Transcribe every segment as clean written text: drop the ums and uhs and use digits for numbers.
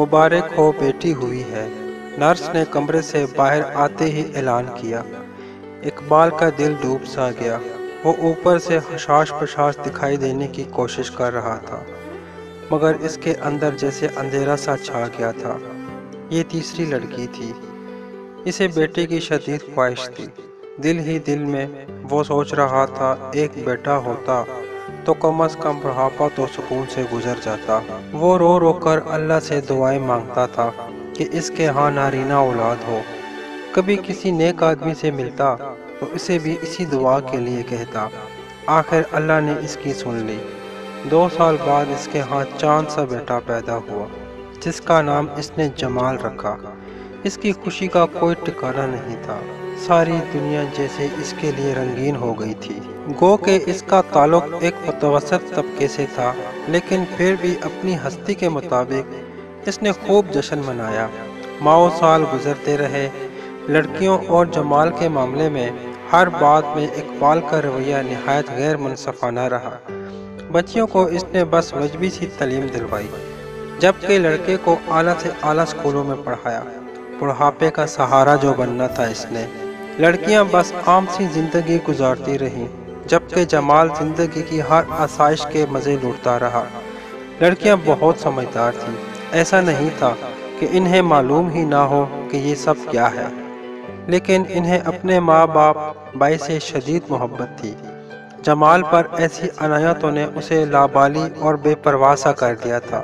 مبارک ہو بیٹی ہوئی ہے، نرس نے کمرے سے باہر آتے ہی اعلان کیا۔ اقبال کا دل ڈوب سا گیا۔ وہ اوپر سے حشاش پشاش دکھائی دینے کی کوشش کر رہا تھا، مگر اس کے اندر جیسے اندھیرا سا چھا گیا تھا۔ یہ تیسری لڑکی تھی۔ اسے بیٹے کی شدید خواہش تھی۔ دل ہی دل میں وہ سوچ رہا تھا، ایک بیٹا ہوتا تو کم از کم بڑھاپا تو سکون سے گزر جاتا۔ وہ رو رو کر اللہ سے دعائیں مانگتا تھا کہ اس کے ہاں نارینہ اولاد ہو۔ کبھی کسی نیک آدمی سے ملتا تو اسے بھی اسی دعا کے لیے کہتا۔ آخر اللہ نے اس کی سن لی۔ 2 سال بعد اس کے ہاں چاند سا بیٹا پیدا ہوا، جس کا نام اس نے جمال رکھا۔ اس کی خوشی کا کوئی ٹھکانہ نہیں تھا۔ ساری دنیا جیسے اس کے لیے رنگین ہو گئی تھی۔ گو کہ اس کا تعلق ایک متوسط طبقے سے تھا، لیکن پھر بھی اپنی ہستی کے مطابق اس نے خوب جشن منایا۔ ماؤ سال گزرتے رہے۔ لڑکیوں اور جمال کے معاملے میں ہر بات میں اقبال کا رویہ نہایت غیر منصفانہ رہا۔ بچیوں کو اس نے بس وجبی سی تعلیم دلوائی، جبکہ لڑکے کو اعلیٰ سے اعلیٰ اسکولوں میں پڑھایا۔ بڑھاپے کا سہارا جو بننا تھا اس نے، لڑکیاں بس عام سی زندگی گزارتی رہیں، جبکہ جمال زندگی کی ہر آسائش کے مزے لوٹتا رہا۔ لڑکیاں بہت سمجھدار تھیں۔ ایسا نہیں تھا کہ انہیں معلوم ہی نہ ہو کہ یہ سب کیا ہے، لیکن انہیں اپنے ماں باپ باعث شدید محبت تھی۔ جمال پر ایسی عنایتوں نے اسے لابالی اور بے پرواہ سا کر دیا تھا۔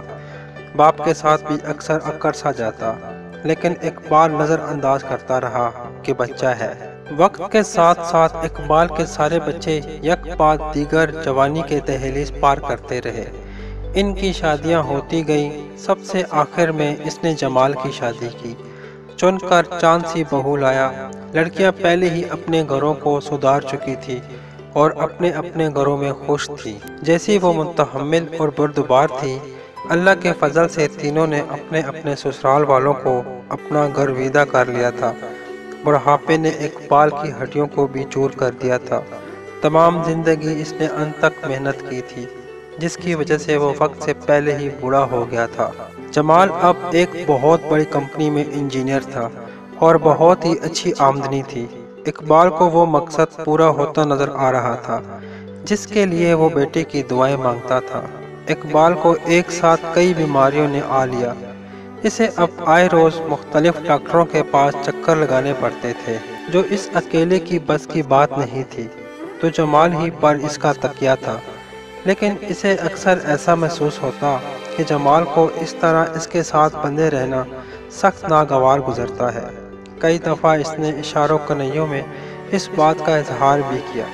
باپ کے ساتھ بھی اکثر اکڑ سا جاتا، لیکن اقبال نظر انداز کرتا رہا کہ بچہ ہے۔ وقت کے ساتھ ساتھ اقبال کے سارے بچے یک بعد دیگر جوانی کے دہلیز پار کرتے رہے۔ ان کی شادیاں ہوتی گئیں۔ سب سے آخر میں اس نے جمال کی شادی کی۔ چن کر چاند سی بہو لایا۔ لڑکیاں پہلے ہی اپنے گھروں کو سدھار چکی تھی اور اپنے اپنے گھروں میں خوش تھی۔ جیسی وہ متحمل اور بردبار تھی، اللہ کے فضل سے تینوں نے اپنے اپنے سسرال والوں کو اپنا گھر ویدا کر لیا تھا۔ بڑھاپے نے اقبال کی ہڈیوں کو بھی چور کر دیا تھا۔ تمام زندگی اس نے انت تک محنت کی تھی، جس کی وجہ سے وہ وقت سے پہلے ہی بوڑھا ہو گیا تھا۔ جمال اب ایک بہت بڑی کمپنی میں انجینئر تھا اور بہت ہی اچھی آمدنی تھی۔ اقبال کو وہ مقصد پورا ہوتا نظر آ رہا تھا جس کے لیے وہ بیٹے کی دعائیں مانگتا تھا۔ اقبال کو ایک ساتھ کئی بیماریوں نے آ لیا۔ اسے اب آئے روز مختلف ڈاکٹروں کے پاس چکر لگانے پڑتے تھے، جو اس اکیلے کی بس کی بات نہیں تھی، تو جمال ہی پر اس کا تکیہ تھا۔ لیکن اسے اکثر ایسا محسوس ہوتا کہ جمال کو اس طرح اس کے ساتھ بندھے رہنا سخت ناگوار گزرتا ہے۔ کئی دفعہ اس نے اشاروں کنیوں میں اس بات کا اظہار بھی کیا۔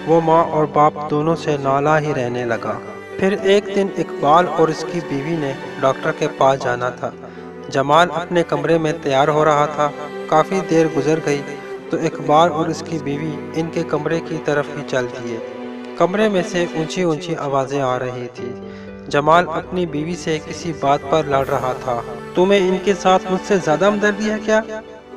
وہ ماں اور باپ دونوں سے نالاں ہی رہنے لگا۔ پھر ایک دن اقبال اور اس کی بیوی نے ڈاکٹر کے پاس جانا تھا۔ جمال اپنے کمرے میں تیار ہو رہا تھا۔ کافی دیر گزر گئی تو اقبال اور اس کی بیوی ان کے کمرے کی طرف ہی چل دیے۔ کمرے میں سے اونچی اونچی آوازیں آ رہی تھی۔ جمال اپنی بیوی سے کسی بات پر لڑ رہا تھا۔ تمہیں ان کے ساتھ مجھ سے زیادہ ہمدردی ہے کیا؟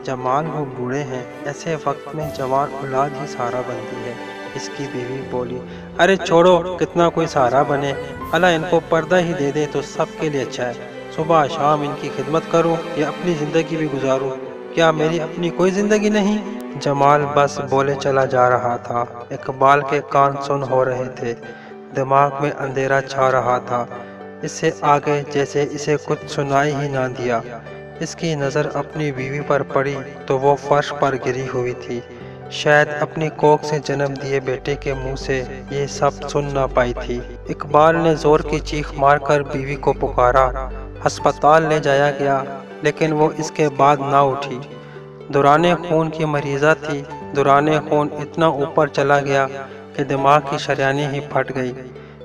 جمال وہ بوڑھے ہیں، ایسے وقت میں جوان اولاد ہی سہارا بنتی ہے، اس کی بیوی بولی۔ ارے چھوڑو، کتنا کوئی سہارا بنے، اللہ ان کو پردہ ہی دے دے تو سب کے لیے اچھا ہے۔ صبح شام ان کی خدمت کروں یا اپنی زندگی بھی گزاروں، کیا میری اپنی کوئی زندگی نہیں؟ جمال بس بولے چلا جا رہا تھا۔ اقبال کے کان سن ہو رہے تھے، دماغ میں اندھیرا چھا رہا تھا۔ اس سے آگے جیسے اسے کچھ سنائی ہی نہ دیا۔ اس کی نظر اپنی بیوی پر پڑی تو وہ فرش پر گری ہوئی تھی۔ شاید اپنی کوکھ سے جنم دیے بیٹے کے منہ سے یہ سب سن نہ پائی تھی۔ اقبال نے زور کی چیخ مار کر بیوی کو پکارا۔ ہسپتال لے جایا گیا، لیکن وہ اس کے بعد نہ اٹھی۔ دوران خون کی مریضہ تھی۔ دوران خون اتنا اوپر چلا گیا کہ دماغ کی شریانیں ہی پھٹ گئی۔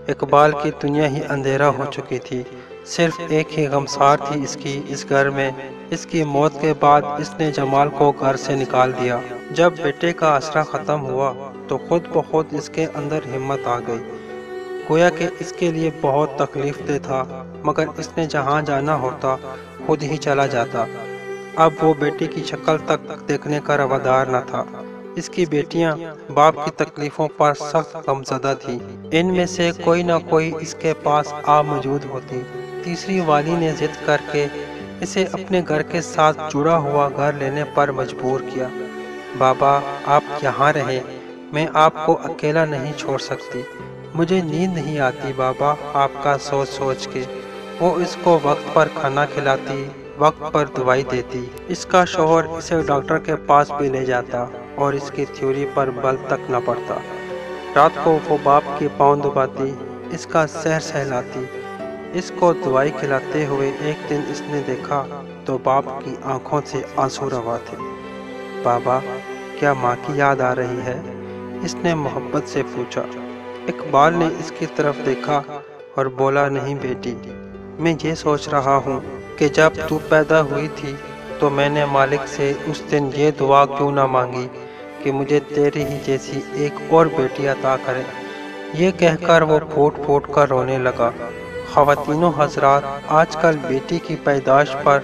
اقبال کی دنیا ہی اندھیرا ہو چکی تھی۔ صرف ایک ہی غمسار تھی اس گھر میں۔ اس کی موت کے بعد اس نے جمال کو گھر سے نکال دیا۔ جب بیٹے کا آسرا ختم ہوا تو خود بخود اس کے اندر ہمت آ گئی، گویا کہ اس کے لیے بہت تکلیف دہ تھا، مگر اس نے جہاں جانا ہوتا خود ہی چلا جاتا۔ اب وہ بیٹی کی شکل تک دیکھنے کا روادار نہ تھا۔ اس کی بیٹیاں باپ کی تکلیفوں پر سخت غمزدہ تھیں۔ ان میں سے کوئی نہ کوئی اس کے پاس موجود ہوتی۔ تیسری والی نے ضد کر کے اسے اپنے گھر کے ساتھ جڑا ہوا گھر لینے پر مجبور کیا۔ بابا آپ یہاں رہیں، میں آپ کو اکیلا نہیں چھوڑ سکتی، مجھے نیند نہیں آتی بابا آپ کا سوچ سوچ کے۔ وہ اس کو وقت پر کھانا کھلاتی، وقت پر دوائی دیتی۔ اس کا شوہر اسے ڈاکٹر کے پاس بھی لے جاتا اور اس کی تھیوری پر بل تک نہ پڑتا۔ رات کو وہ باپ کے پاؤں دباتی، اس کا سحر سہلاتی، اس کو دوائی کھلاتے ہوئے ایک دن اس نے دیکھا تو باپ کی آنکھوں سے آنسو روا تھے۔ بابا کیا ماں کی یاد آ رہی ہے؟ اس نے محبت سے پوچھا۔ اقبال نے اس کی طرف دیکھا اور بولا، نہیں بیٹی، میں یہ سوچ رہا ہوں کہ جب تو پیدا ہوئی تھی تو میں نے مالک سے اس دن یہ دعا کیوں نہ مانگی کہ مجھے تیری ہی جیسی ایک اور بیٹی عطا کرے۔ یہ کہہ کر وہ پھوٹ پھوٹ کر رونے لگا۔ خواتین و حضرات، آج کل بیٹی کی پیدائش پر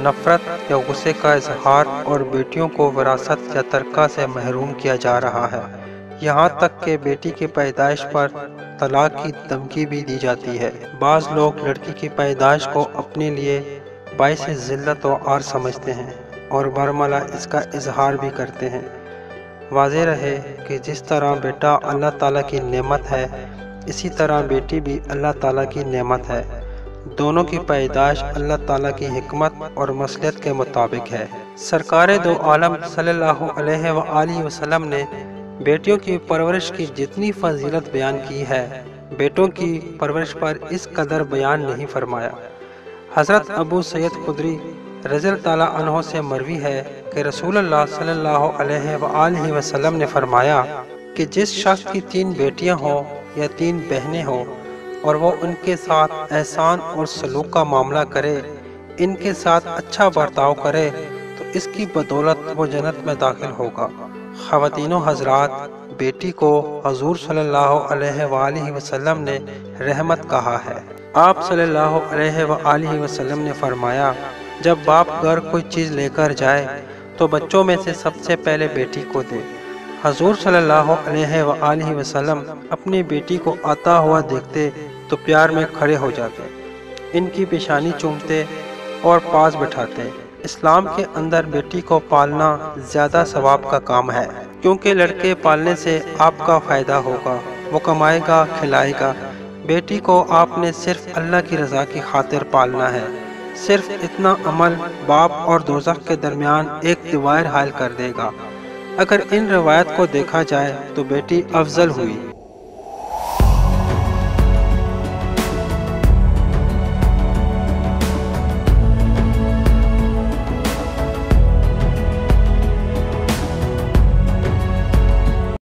نفرت یا غصے کا اظہار اور بیٹیوں کو وراثت یا ترکہ سے محروم کیا جا رہا ہے۔ یہاں تک کہ بیٹی کی پیدائش پر طلاق کی دھمکی بھی دی جاتی ہے۔ بعض لوگ لڑکی کی پیدائش کو اپنے لیے باعث ذلت و عار سمجھتے ہیں اور برملا اس کا اظہار بھی کرتے ہیں۔ واضح رہے کہ جس طرح بیٹا اللہ تعالیٰ کی نعمت ہے، اسی طرح بیٹی بھی اللہ تعالیٰ کی نعمت ہے۔ دونوں کی پیدائش اللہ تعالیٰ کی حکمت اور مصلحت کے مطابق ہے۔ سرکار دو عالم صلی اللہ علیہ وآلہ وسلم نے بیٹیوں کی پرورش کی جتنی فضیلت بیان کی ہے، بیٹوں کی پرورش پر اس قدر بیان نہیں فرمایا۔ حضرت ابو سعید خدری رضی اللہ تعالیٰ عنہ سے مروی ہے کہ رسول اللہ صلی اللہ علیہ وآلہ وسلم نے فرمایا کہ جس شخص کی 3 بیٹیاں ہوں یا 3 بہنیں ہوں اور وہ ان کے ساتھ احسان اور سلوک کا معاملہ کرے، ان کے ساتھ اچھا برتاؤ کرے، تو اس کی بدولت وہ جنت میں داخل ہوگا۔ خواتین و حضرات، بیٹی کو حضور صلی اللہ علیہ وآلہ وسلم نے رحمت کہا ہے۔ آپ صلی اللہ علیہ وآلہ وسلم نے فرمایا، جب باپ گھر کوئی چیز لے کر جائے تو بچوں میں سے سب سے پہلے بیٹی کو دے۔ حضور صلی اللہ علیہ وآلہ وسلم اپنی بیٹی کو آتا ہوا دیکھتے تو پیار میں کھڑے ہو جاتے، ان کی پیشانی چومتے اور پاس بٹھاتے۔ اسلام کے اندر بیٹی کو پالنا زیادہ ثواب کا کام ہے، کیونکہ لڑکے پالنے سے آپ کا فائدہ ہوگا، وہ کمائے گا، کھلائے گا۔ بیٹی کو آپ نے صرف اللہ کی رضا کی خاطر پالنا ہے۔ صرف اتنا عمل باپ اور دوزخ کے درمیان ایک دیوار حائل کر دے گا۔ اگر ان روایت کو دیکھا جائے تو بیٹی افضل ہوئی۔